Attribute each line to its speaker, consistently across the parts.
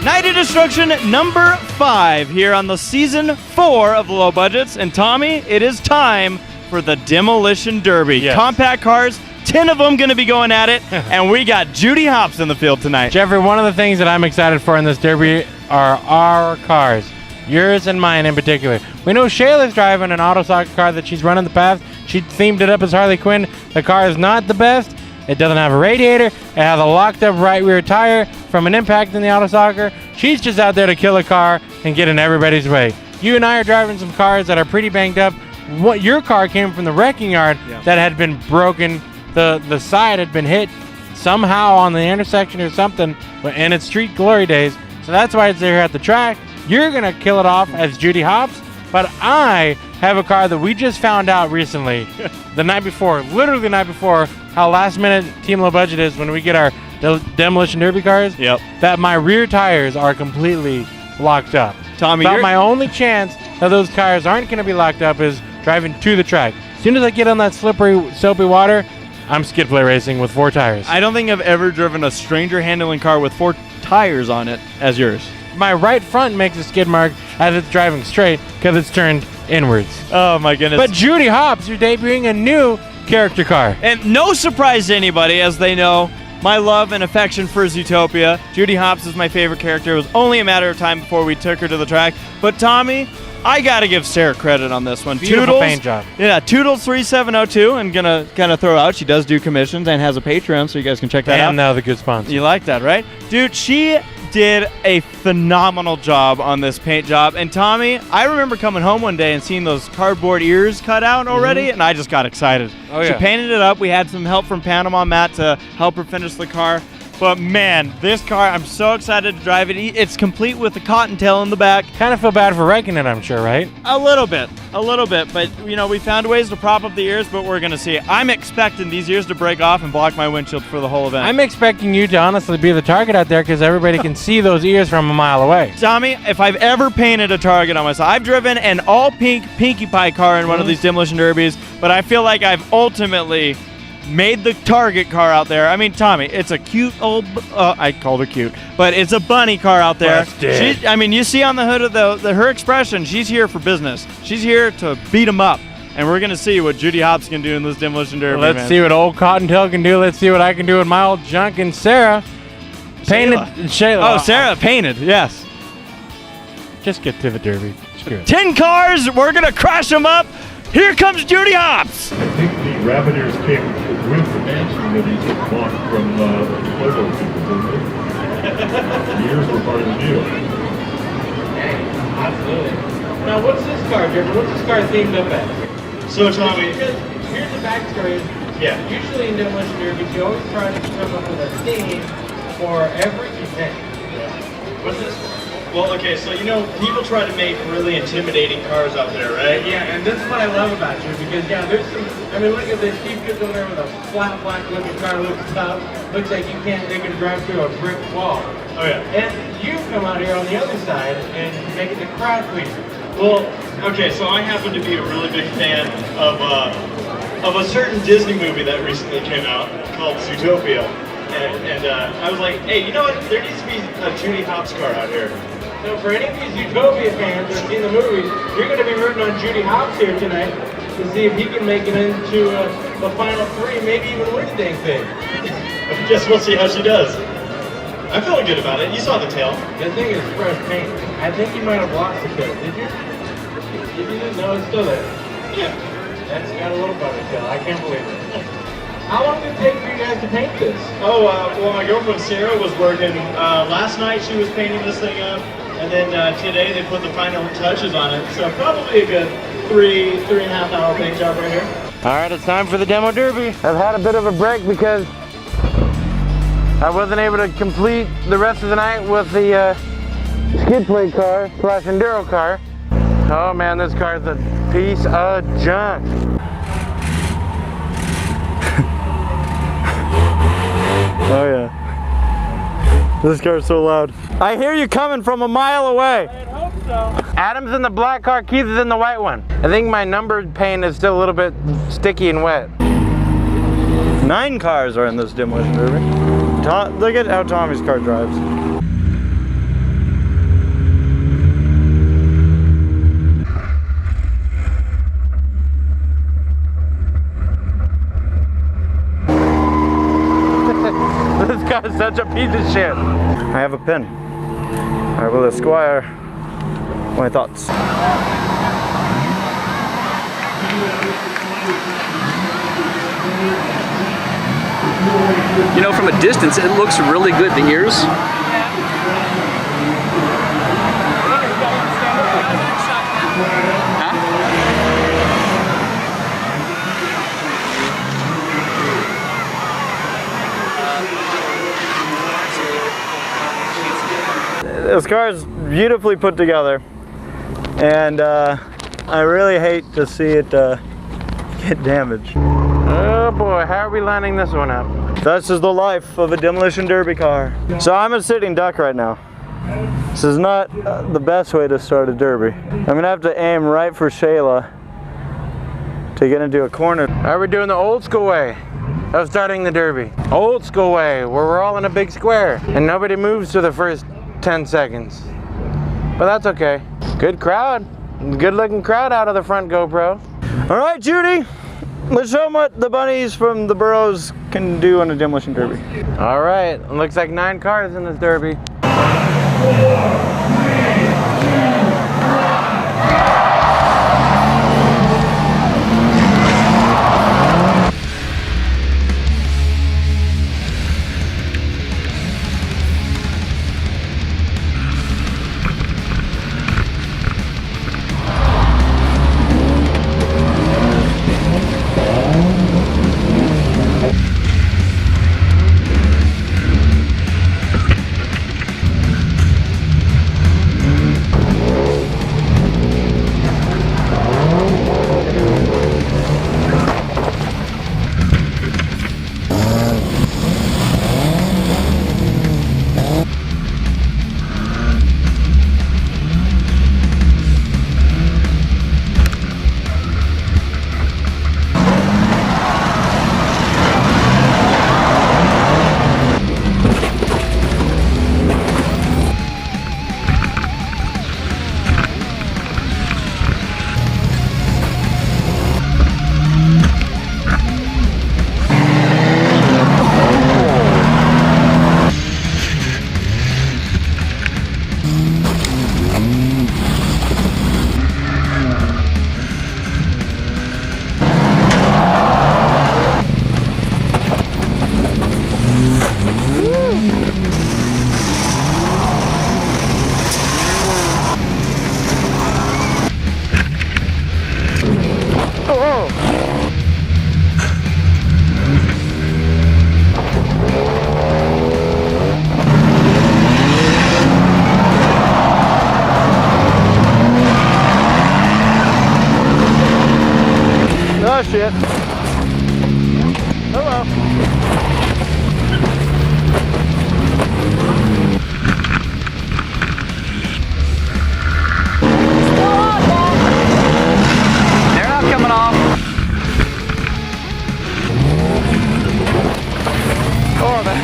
Speaker 1: Night of Destruction number 5 here on the season 4 of Low Budgets. And Tommy, it is time for the Demolition Derby.
Speaker 2: Yes.
Speaker 1: Compact cars, 10 of them going to be going at it, and we got Judy Hopps in the field tonight.
Speaker 2: Jeffrey, one of the things that I'm excited for in this derby are our cars. Yours and mine in particular. We know Shayla's driving an auto soccer car that she's run in the past. She themed it up as Harley Quinn. The car is not the best. It doesn't have a radiator. It has a locked up right rear tire from an impact in the auto soccer. She's just out there to kill a car and get in everybody's way. You and I are driving some cars that are pretty banged up. What your car came from the wrecking yard that had been broken. The side had been hit somehow on the intersection or something in its street glory days. So that's why it's there at the track. You're going to kill it off as Judy Hopps, but I have a car that we just found out recently, the night before, literally the night before, how last minute Team Low Budget is when we get our Demolition Derby cars, that my rear tires are completely locked up.
Speaker 1: Tommy,
Speaker 2: About my only chance that those tires aren't going to be locked up is driving to the track. As soon as I get on that slippery, soapy water, I'm skid plate racing with 4 tires.
Speaker 1: I don't think I've ever driven a stranger handling car with 4 tires on it as yours.
Speaker 2: My right front makes a skid mark as it's driving straight because it's turned inwards.
Speaker 1: Oh my goodness.
Speaker 2: But Judy Hopps, you're debuting a new character car.
Speaker 1: And no surprise to anybody, as they know my love and affection for Zootopia. Judy Hopps is my favorite character. It was only a matter of time before we took her to the track. But Tommy, I gotta give Sarah credit on this one.
Speaker 2: Beautiful
Speaker 1: Toodles,
Speaker 2: paint job.
Speaker 1: Yeah, Toodles3702, and gonna kind of throw out. She does do commissions and has a Patreon, so you guys can check that out.
Speaker 2: And now the good sponsor.
Speaker 1: You like that, right? Dude, she did a phenomenal job on this paint job. And Tommy, I remember coming home one day and seeing those cardboard ears cut out already, and I just got excited.
Speaker 2: Oh,
Speaker 1: She
Speaker 2: yeah.
Speaker 1: painted it up. We had some help from Panama Matt to help her finish the car. But man, this car, I'm so excited to drive it. It's complete with the cottontail in the back.
Speaker 2: Kind of feel bad for wrecking it, I'm sure, right?
Speaker 1: A little bit. But you know, we found ways to prop up the ears, but we're gonna see. I'm expecting these ears to break off and block my windshield for the whole event.
Speaker 2: I'm expecting you to honestly be the target out there because everybody can see those ears from a mile away.
Speaker 1: Tommy, if I've ever painted a target on myself, I've driven an all-pink Pinkie Pie car in one of these Demolition Derbies, but I feel like I've ultimately made the target car out there. I mean, Tommy, it's a cute old, I called her cute, but it's a bunny car out there. I mean, you see on the hood of her expression, she's here for business. She's here to beat them up. And we're going to see what Judy Hopps can do in this Demolition Derby.
Speaker 2: Let's see what old Cottontail can do. Let's see what I can do with my old junk. And Sarah painted. Shayla.
Speaker 1: Oh, Sarah painted, yes.
Speaker 2: Just get to the Derby. Screw it.
Speaker 1: 10 cars, we're going to crash them up. Here comes Judy Hopps.
Speaker 3: I think the Rabbit Ears came with the mansion that he bought from the Pueblo people, didn't they? The ears were part of the deal.
Speaker 2: Absolutely. Now, what's this car, Jeffrey? What's this car themed up as?
Speaker 3: So, Tommy,
Speaker 2: Because here's the backstory.
Speaker 3: yeah.
Speaker 2: Usually in Demolition Derbies, you always try to come up with a theme for every event. What's this for?
Speaker 4: Well, okay, so you know, people try to make really intimidating cars out there, right?
Speaker 2: Yeah, and this is what I love about you, because there's some, I mean, look at this, Steve gets over there with a flat black looking car, looks tough, looks like you can't take it to drive through a brick wall.
Speaker 4: Oh yeah.
Speaker 2: And you come out here on the other side and make it the crowd pleaser.
Speaker 4: Well, okay, so I happen to be a really big fan of a certain Disney movie that recently came out called Zootopia. And I was like, hey, you know what? There needs to be a Judy Hopps car out here.
Speaker 2: So for any of these Utopia fans that have seen the movies, you're going to be rooting on Judy Hopps here tonight to see if he can make it into the final 3, maybe even win the dang thing.
Speaker 4: I guess we'll see how she does. I'm feeling good about it. You saw the tail.
Speaker 2: The thing is fresh paint. I think you might have lost the tail. Did you? Did you? No, it's still there.
Speaker 4: Yeah.
Speaker 2: That's got a little butter tail. I can't believe it. How long did it take for you guys to paint this?
Speaker 4: Oh, well, my girlfriend Sarah was working. Last night she was painting this thing up, and then today they put the final touches on it. So probably a good 3.5 hour paint job right here.
Speaker 2: All right, it's time for the Demo Derby. I've had a bit of a break because I wasn't able to complete the rest of the night with the skid plate car / enduro car. Oh man, this car is a piece of junk.
Speaker 1: Oh yeah. This car's so loud. I hear you coming from a mile away.
Speaker 2: I hope so. Adam's in the black car, Keith is in the white one. I think my numbered paint is still a little bit sticky and wet.
Speaker 1: 9 cars are in this Demolition Derby. Look at how Tommy's car drives.
Speaker 2: guy's such a piece of shit.
Speaker 1: I have a pin. I will esquire my thoughts.
Speaker 5: You know, from a distance, it looks really good. The ears.
Speaker 1: This car is beautifully put together, and I really hate to see it get damaged.
Speaker 2: Oh boy, how are we lining this one up?
Speaker 1: This is the life of a Demolition Derby car. So I'm a sitting duck right now. This is not the best way to start a derby. I'm gonna have to aim right for Shayla to get into a corner.
Speaker 2: Are we doing the old school way of starting the derby? Old school way, where we're all in a big square and nobody moves for the first 10 seconds. But that's okay. Good crowd. Good looking crowd out of the front GoPro.
Speaker 1: All right, Judy, let's show them what the bunnies from the Burrows can do on a Demolition Derby.
Speaker 2: All right, looks like 9 cars in this derby.
Speaker 1: Oh shit. Hello.
Speaker 5: They're not coming off.
Speaker 1: Oh, that.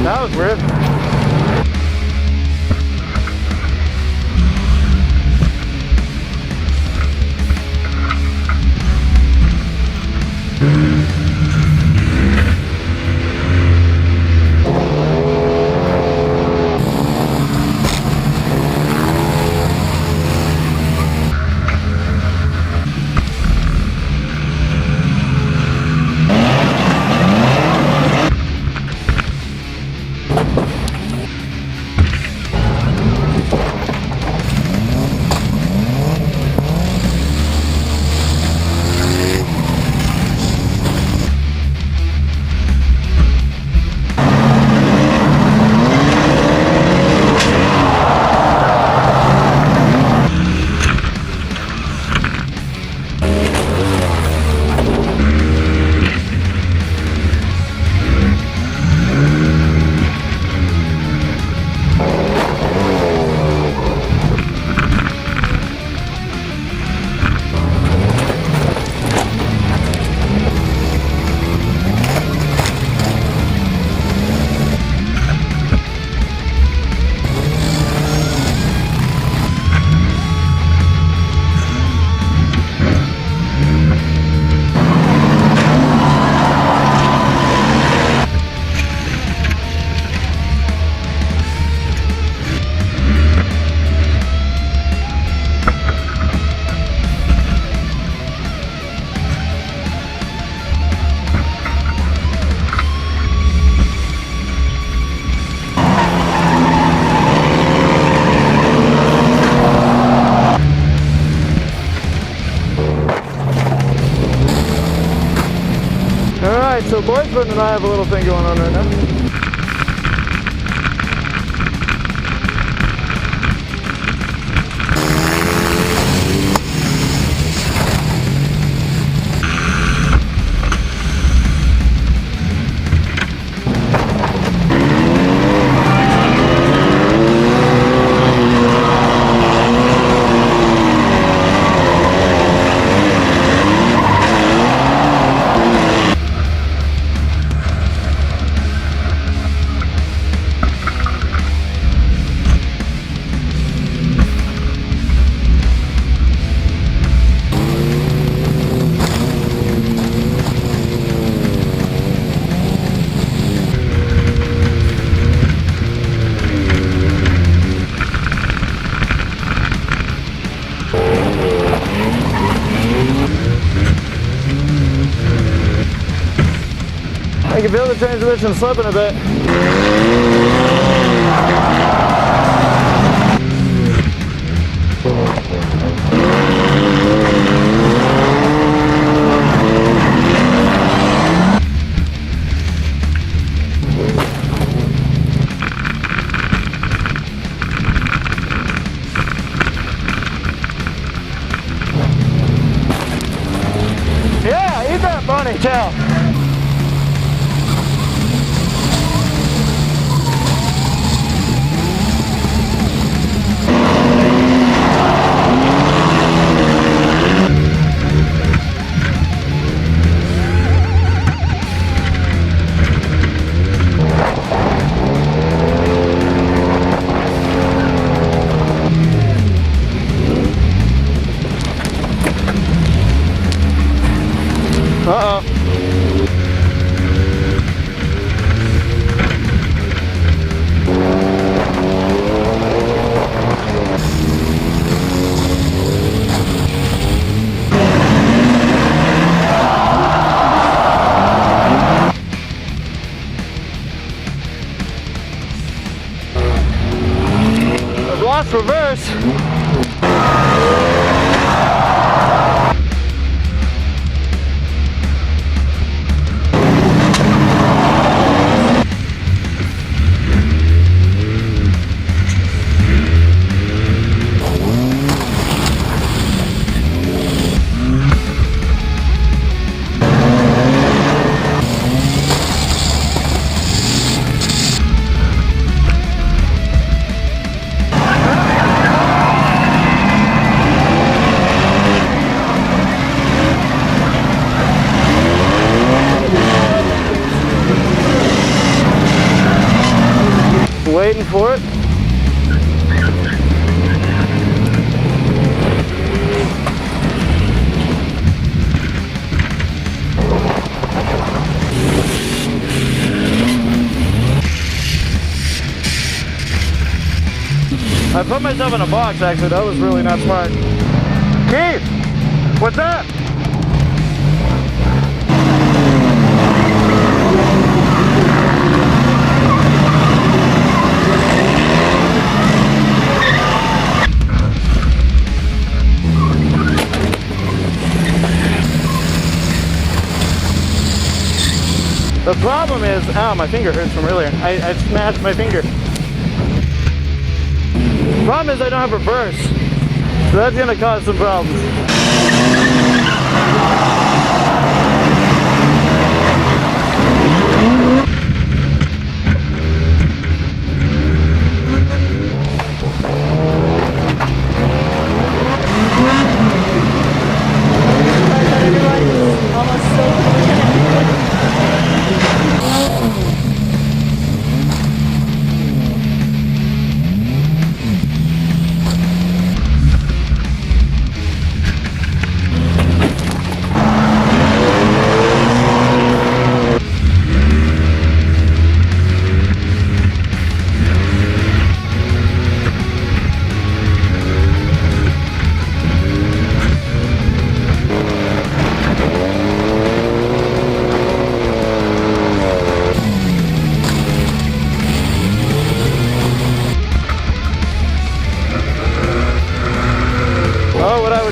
Speaker 2: That was weird.
Speaker 1: So Boyfriend and I have a little thing going on right now. I can feel the transmission slipping a bit. Yeah, eat that ponytail. Uh-oh. I've lost reverse. Waiting for it. I put myself in a box actually, that was really not smart. Keith, what's up? The problem is, ow, my finger hurts from earlier. I smashed my finger. Problem is I don't have reverse, so that's gonna cause some problems.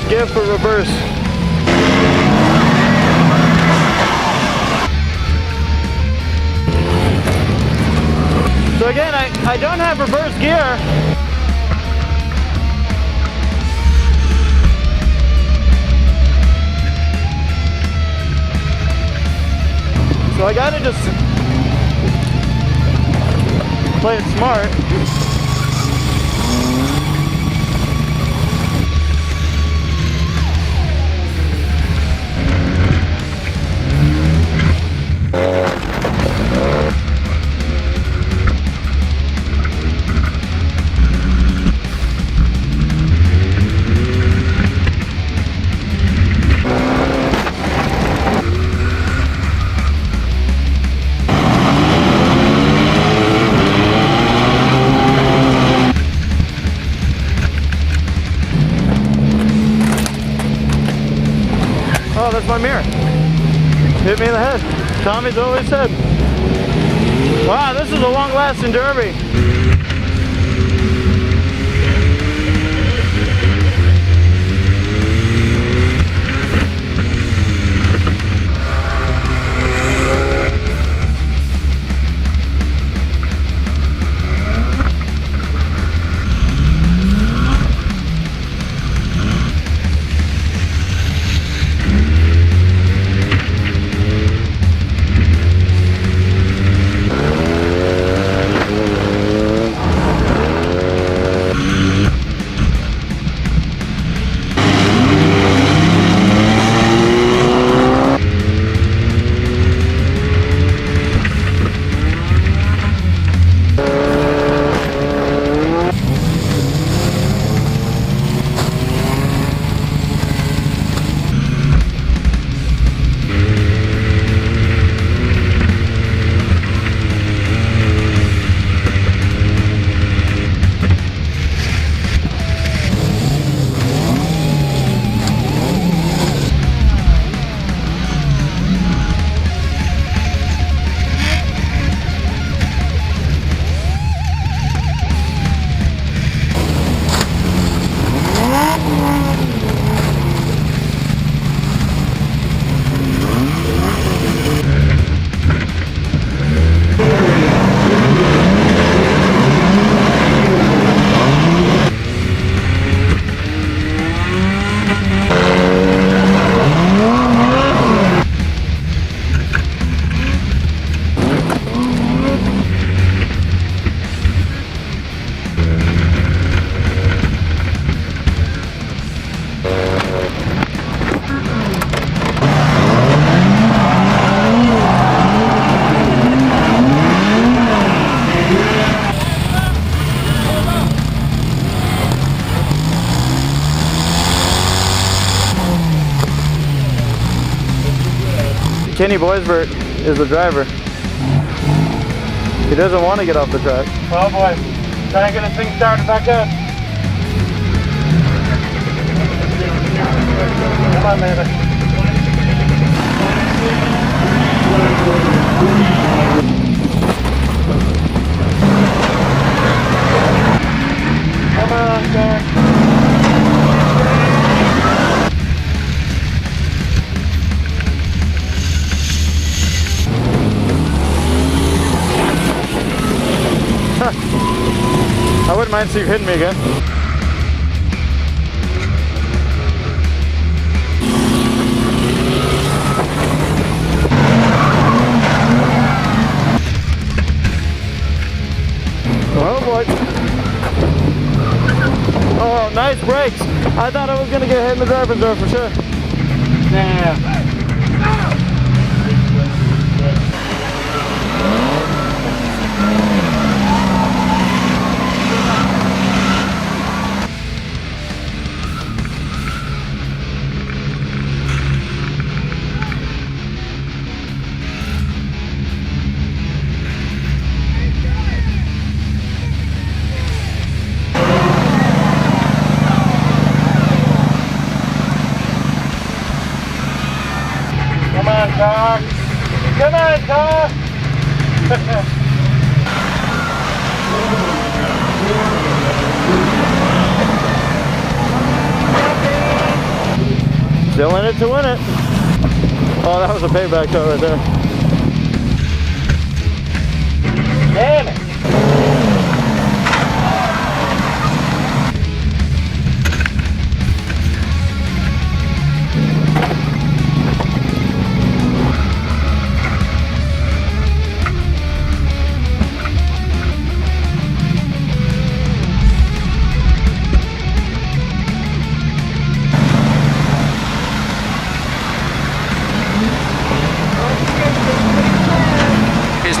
Speaker 1: Give for reverse. gear. So I gotta just play it smart. Oh, that's my mirror. Hit me in the head. Tommy's always said. Wow, this is a long-lasting derby. Kenny Boisbert is the driver. He doesn't want to get off the track.
Speaker 2: Oh boy, trying to get this thing started back up. Come on, baby. Come on, Jack.
Speaker 1: I wouldn't mind Steve hitting me again. Oh boy. Oh, nice brakes. I thought I was going to get hit in the driver's door for sure.
Speaker 2: Damn. Come on, Tar. Come on, Tar.
Speaker 1: Still in it to win it. Oh, that was a payback car right there.
Speaker 2: Damn it.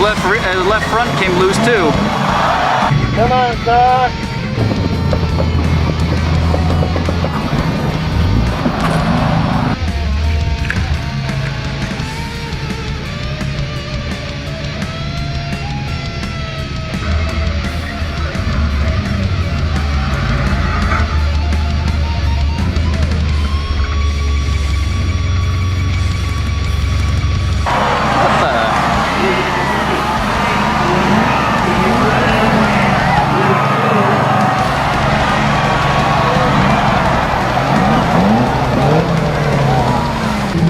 Speaker 5: left front came loose too.
Speaker 2: Come on, Doc.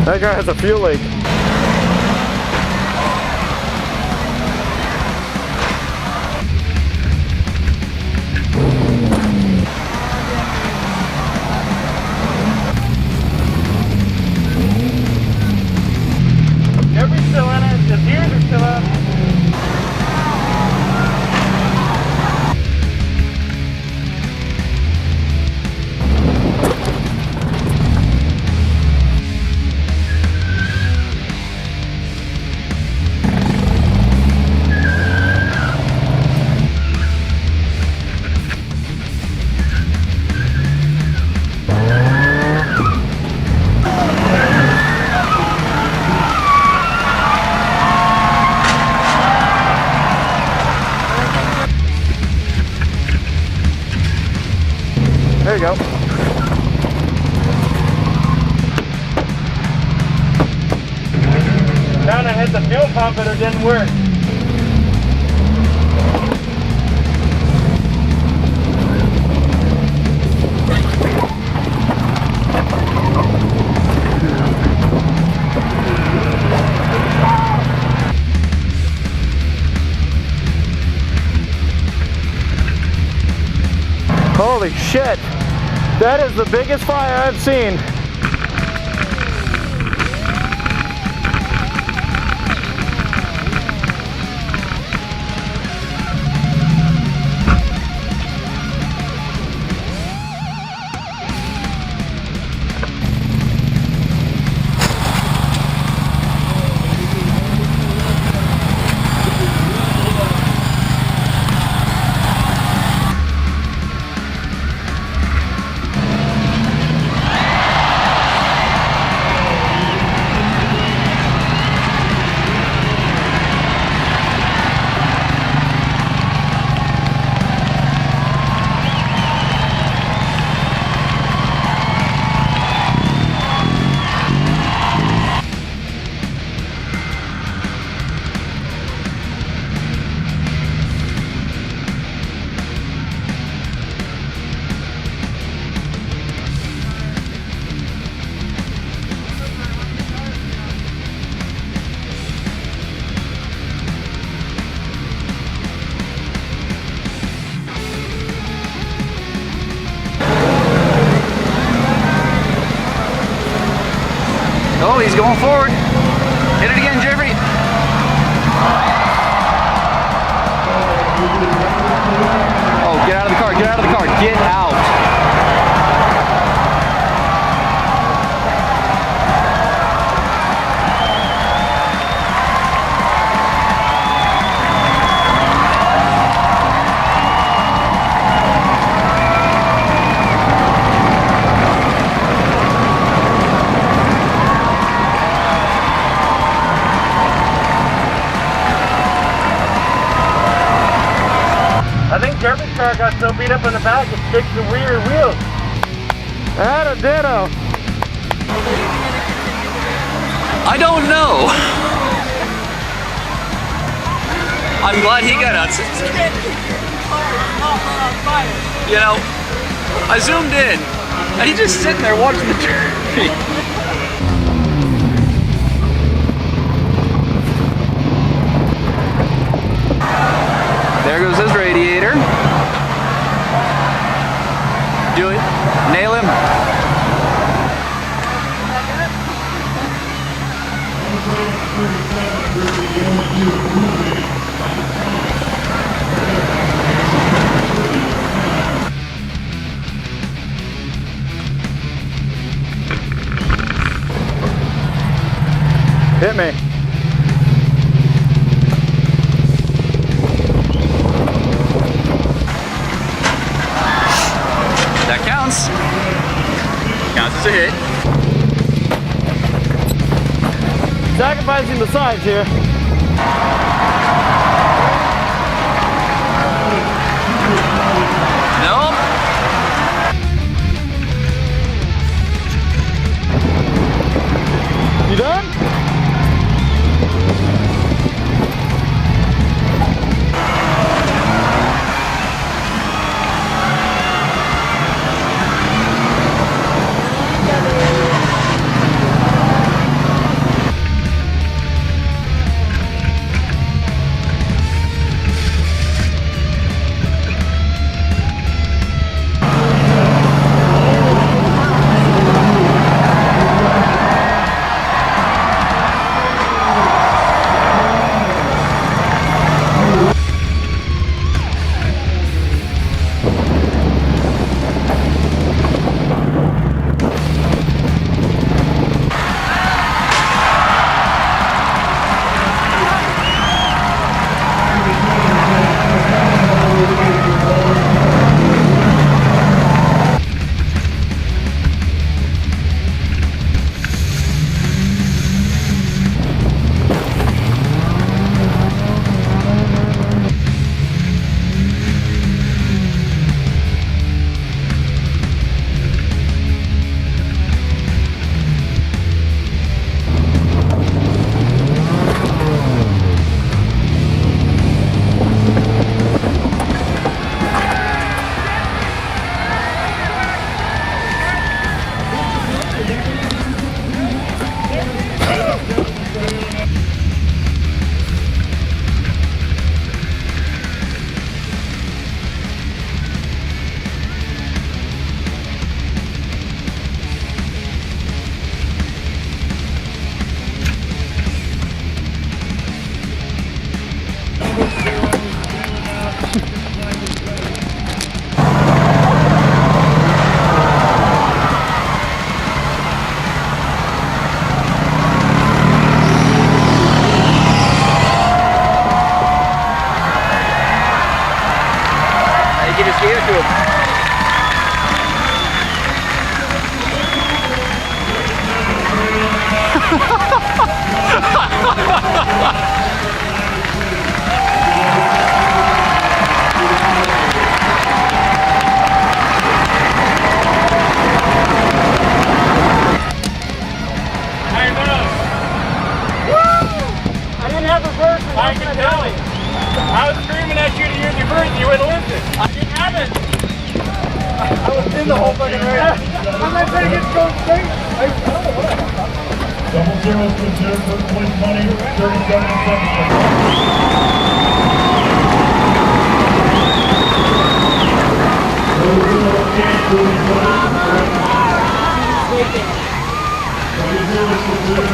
Speaker 1: That guy has a fuel leak.
Speaker 2: Derby's still in it. The gears are still up.
Speaker 1: There you go.
Speaker 2: Trying to hit the fuel pump, but it didn't work.
Speaker 1: Holy shit. That is the biggest fire I've seen.
Speaker 5: Oh, he's going forward. Hit it again, Jeffrey. Oh, get out of the car, get out of the car, get out.
Speaker 2: I think Derby's car got so beat up in the back it fixed the rear wheels.
Speaker 1: That a ditto.
Speaker 5: I don't know. I'm glad he got out. You know, I zoomed in, and he's just sitting there watching the derby. There goes his radiator. Do it. Nail him.
Speaker 1: Hit me.
Speaker 5: That counts. Counts as a hit.
Speaker 1: Sacrificing the sides here.
Speaker 5: Nope.
Speaker 1: You done?
Speaker 2: I can tell. I was screaming at you to use your bird and you wouldn't listen. I didn't have it. I was in the whole fucking race. I'm not trying to get going straight.
Speaker 3: Double zeros to zero, first place money, 37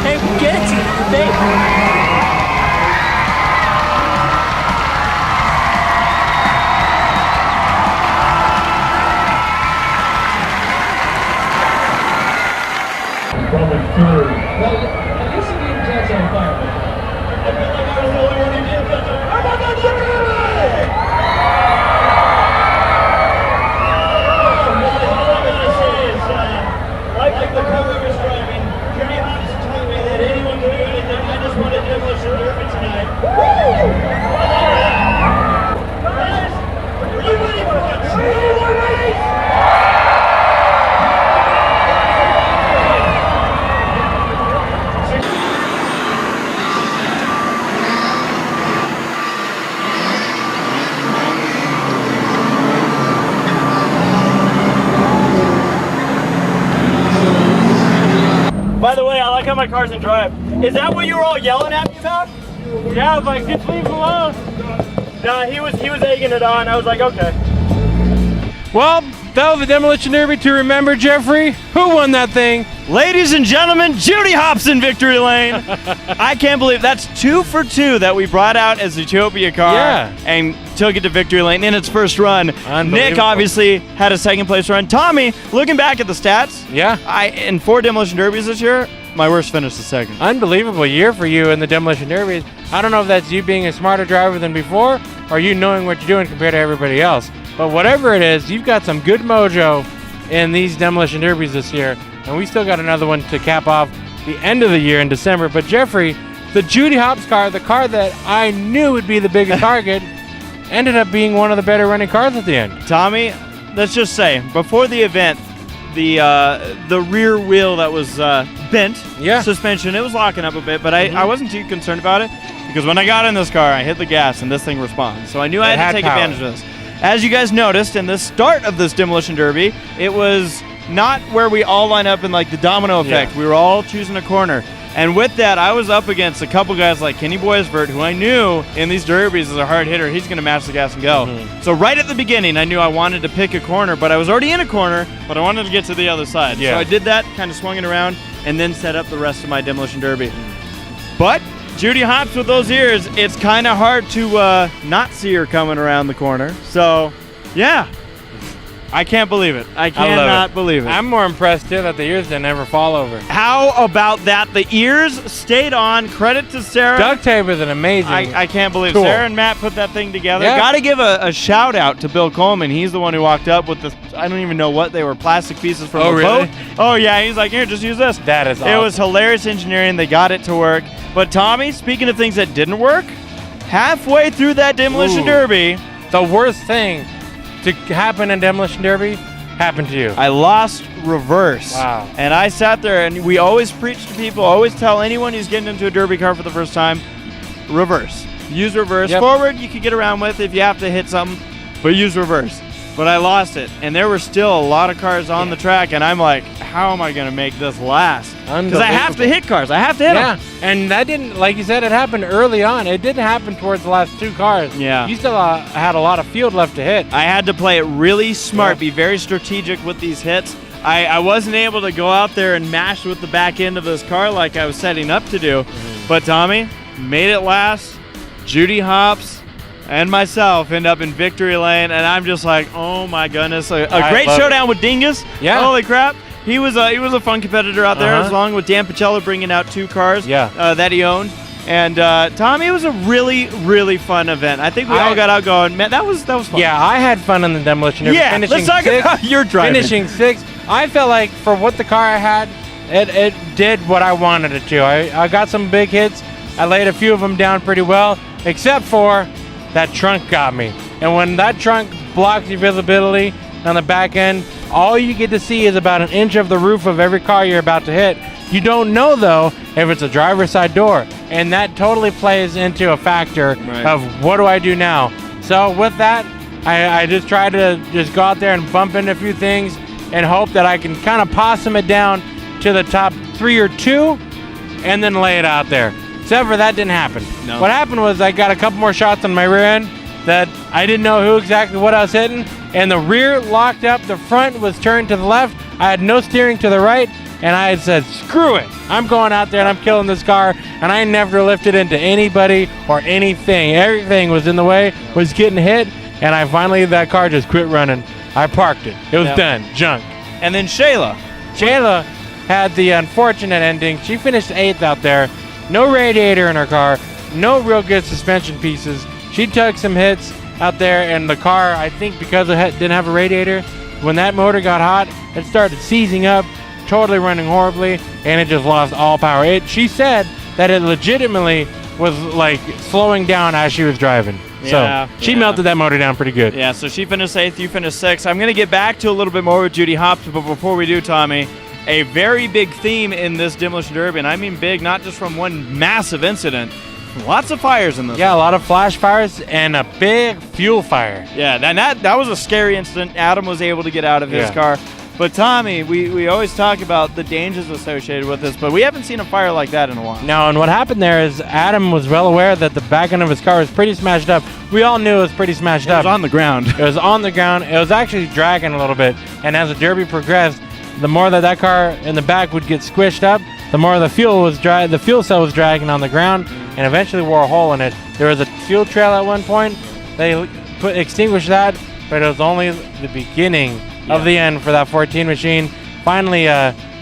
Speaker 6: Hey, get it to you, babe.
Speaker 3: probably third.
Speaker 6: Well, at least you didn't catch on fire.
Speaker 4: I feel like I was the only one who didn't touch it. How about that shit? Like the car we was driving, Judy Hobson told me that anyone can do anything. I just wanted Demolition Derby tonight. Woo! Guys, are you ready for a two-more race? By the way, I like how my car's in drive. Is that what you were all yelling at me about? Yeah, I was like, just leave him alone. Nah, he was egging it on. I was like, okay.
Speaker 2: Well, that was the Demolition Derby to remember, Jeffrey. Who won that thing?
Speaker 1: Ladies and gentlemen, Judy Hobson, victory lane. I can't believe that's 2 for 2 that we brought out as the Utopia car and took it to victory lane in its first run. Nick obviously had a second place run. Tommy, looking back at the stats, in 4 Demolition Derbies this year, my worst finish is second.
Speaker 2: Unbelievable year for you in the Demolition Derbies. I don't know if that's you being a smarter driver than before or you knowing what you're doing compared to everybody else. But whatever it is, you've got some good mojo in these Demolition Derbies this year, and we still got another one to cap off the end of the year in December. But Jeffrey, the Judy Hopps car, the car that I knew would be the biggest target, ended up being one of the better running cars at the end.
Speaker 1: Tommy, let's just say, before the event, the rear wheel that was bent, suspension, it was locking up a bit, but I wasn't too concerned about it because when I got in this car, I hit the gas and this thing responds. So I knew I had to take advantage of this. As you guys noticed in the start of this Demolition Derby, it was not where we all line up in like the domino effect.
Speaker 2: Yeah.
Speaker 1: We were all choosing a corner. And with that, I was up against a couple guys like Kenny Boisvert, who I knew in these derbies is a hard hitter. He's going to match the gas and go. So right at the beginning, I knew I wanted to pick a corner, but I was already in a corner, but I wanted to get to the other side.
Speaker 2: Yeah.
Speaker 1: So I did that, kind of swung it around, and then set up the rest of my Demolition Derby. But Judy Hopps with those ears, it's kind of hard to not see her coming around the corner. So, yeah. I can't believe it. I cannot believe it.
Speaker 2: I'm more impressed, too, that the ears didn't ever fall over.
Speaker 1: How about that? The ears stayed on. Credit to Sarah.
Speaker 2: Duct tape is an amazing
Speaker 1: I can't believe
Speaker 2: tool.
Speaker 1: Sarah and Matt put that thing together.
Speaker 2: Yeah.
Speaker 1: Got to give a shout out to Bill Coleman. He's the one who walked up with this. I don't even know what they were, plastic pieces from a
Speaker 2: really?
Speaker 1: boat. Oh, yeah. He's like, here, just use this.
Speaker 2: That is awesome.
Speaker 1: It was hilarious engineering. They got it to work. But Tommy, speaking of things that didn't work, halfway through that Demolition Derby,
Speaker 2: the worst thing to happen in Demolition Derby happened to you.
Speaker 1: I lost reverse.
Speaker 2: Wow.
Speaker 1: And I sat there, and we always preach to people, always tell anyone who's getting into a derby car for the first time, reverse. Use reverse.
Speaker 2: Yep.
Speaker 1: Forward, you could get around with if you have to hit something, but use reverse. But I lost it, and there were still a lot of cars on the track, and I'm like, how am I going to make this last? Because I have to hit cars. I have to hit them.
Speaker 2: And that didn't, like you said, it happened early on. It didn't happen towards the last two cars.
Speaker 1: Yeah.
Speaker 2: You still had a lot of field left to hit.
Speaker 1: I had to play it really smart, be very strategic with these hits. I wasn't able to go out there and mash with the back end of this car like I was setting up to do. But Tommy, made it last. Judy Hopps and myself end up in victory lane, and I'm just like, oh my goodness. A great showdown with Dingus.
Speaker 2: Yeah.
Speaker 1: Holy crap. He was a fun competitor out there, along with Dan Pacello bringing out two cars that he owned. And Tommy, it was a really, really fun event. I think we all got out going, man, that was fun.
Speaker 2: Yeah, I had fun in the Demolition Derby.
Speaker 1: Yeah, let's talk about your driving.
Speaker 2: Finishing sixth. I felt like for what the car I had, it did what I wanted it to. I got some big hits. I laid a few of them down pretty well, except for that trunk got me. And when that trunk blocks your visibility on the back end, all you get to see is about an inch of the roof of every car you're about to hit. You don't know, though, if it's a driver's side door. And that totally plays into a factor of what do I do now? So with that, I just try to just go out there and bump into a few things and hope that I can kind of possum it down to the top 3 or 2 and then lay it out there. Except for that didn't happen.
Speaker 1: No.
Speaker 2: What happened was I got a couple more shots on my rear end that I didn't know who exactly what I was hitting, and the rear locked up, the front was turned to the left, I had no steering to the right, and I had said, screw it, I'm going out there and I'm killing this car, and I never lifted into anybody or anything. Everything was in the way, was getting hit, and I finally, that car just quit running. I parked it. It was done, junk.
Speaker 1: And then Shayla
Speaker 2: had the unfortunate ending. She finished 8th out there. No radiator in her car, no real good suspension pieces. She took some hits out there, and the car, I think because it didn't have a radiator, when that motor got hot, it started seizing up, totally running horribly, and it just lost all power. She said that it legitimately was like slowing down as she was driving. So she melted that motor down pretty good.
Speaker 1: Yeah, so she finished 8th, you finished 6th. I'm going to get back to a little bit more with Judy Hopps, but before we do, Tommy, a very big theme in this Demolition Derby, and I mean big, not just from one massive incident. Lots of fires in this.
Speaker 2: Yeah, a lot of flash fires and a big fuel fire.
Speaker 1: Yeah, and that was a scary incident. Adam was able to get out of his car. But Tommy, we always talk about the dangers associated with this, but we haven't seen a fire like that in a while.
Speaker 2: No, and what happened there is Adam was well aware that the back end of his car was pretty smashed up. We all knew it was pretty smashed up.
Speaker 1: It was on the ground.
Speaker 2: It was on the ground. It was actually dragging a little bit. And as the derby progressed, the more that car in the back would get squished up, the more the fuel cell was dragging on the ground and eventually wore a hole in it. There was a fuel trail at one point. They extinguished that, but it was only the beginning of the end for that 14 machine. Finally,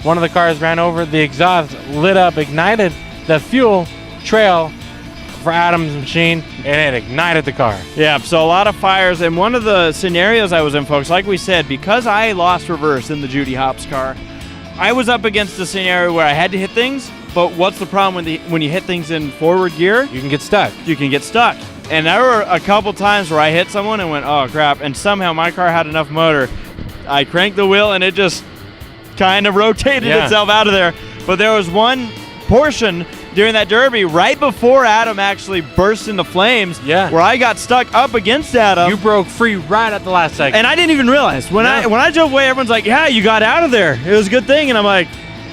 Speaker 2: one of the cars ran over, the exhaust lit up, ignited the fuel trail for Adam's machine, and it ignited the car.
Speaker 1: Yeah, so a lot of fires. And one of the scenarios I was in, folks, like we said, because I lost reverse in the Judy Hopps car, I was up against a scenario where I had to hit things, but what's the problem when you hit things in forward gear?
Speaker 2: You can get stuck.
Speaker 1: You can get stuck. And there were a couple times where I hit someone and went, oh, crap, and somehow my car had enough motor. I cranked the wheel, and it just kind of rotated itself out of there. But there was one portion during that derby right before Adam actually burst into flames where I got stuck up against Adam.
Speaker 2: You broke free right at the last second.
Speaker 1: And I didn't even realize. When I drove away, everyone's like, yeah, you got out of there. It was a good thing. And I'm like,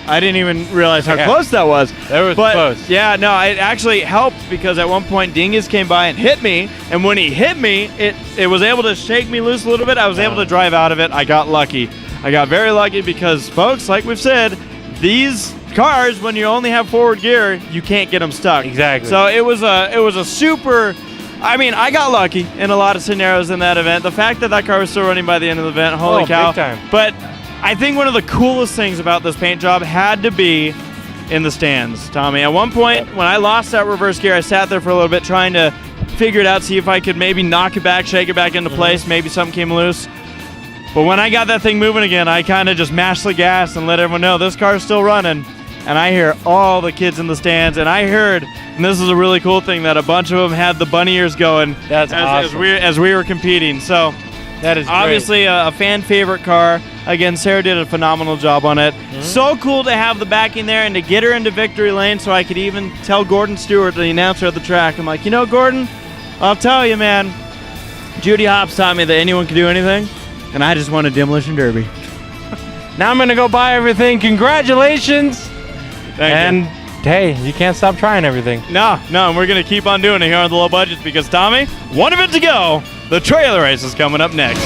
Speaker 1: I didn't even realize how close that was.
Speaker 2: That was close.
Speaker 1: Yeah, no, it actually helped because at one point Dingus came by and hit me. And when he hit me, it was able to shake me loose a little bit. I was able to drive out of it. I got lucky. I got very lucky because, folks, like we've said, these cars, when you only have forward gear, you can't get them stuck.
Speaker 2: Exactly.
Speaker 1: So it was a super. I mean, I got lucky in a lot of scenarios in that event. The fact that car was still running by the end of the event, holy cow!
Speaker 2: Big time.
Speaker 1: But I think one of the coolest things about this paint job had to be in the stands, Tommy. At one point, when I lost that reverse gear, I sat there for a little bit trying to figure it out, see if I could maybe knock it back, shake it back into place. Maybe something came loose. But when I got that thing moving again, I kind of just mashed the gas and let everyone know this car's still running. And I hear all the kids in the stands, and I heard, and this is a really cool thing, that a bunch of them had the bunny ears going.
Speaker 2: That's awesome.
Speaker 1: As we were competing. So
Speaker 2: that is
Speaker 1: obviously a fan favorite car. Again, Sarah did a phenomenal job on it. So cool to have the backing there and to get her into victory lane, so I could even tell Gordon Stewart, the announcer at the track, I'm like, you know, Gordon, I'll tell you, man, Judy Hopps taught me that anyone can do anything, and I just won a Demolition Derby.
Speaker 2: Now I'm going to go buy everything. Congratulations.
Speaker 1: Thank you.
Speaker 2: Hey, you can't stop trying everything.
Speaker 1: No, and we're going to keep on doing it here on the low budgets because, Tommy, one event to go. The trailer race is coming up next.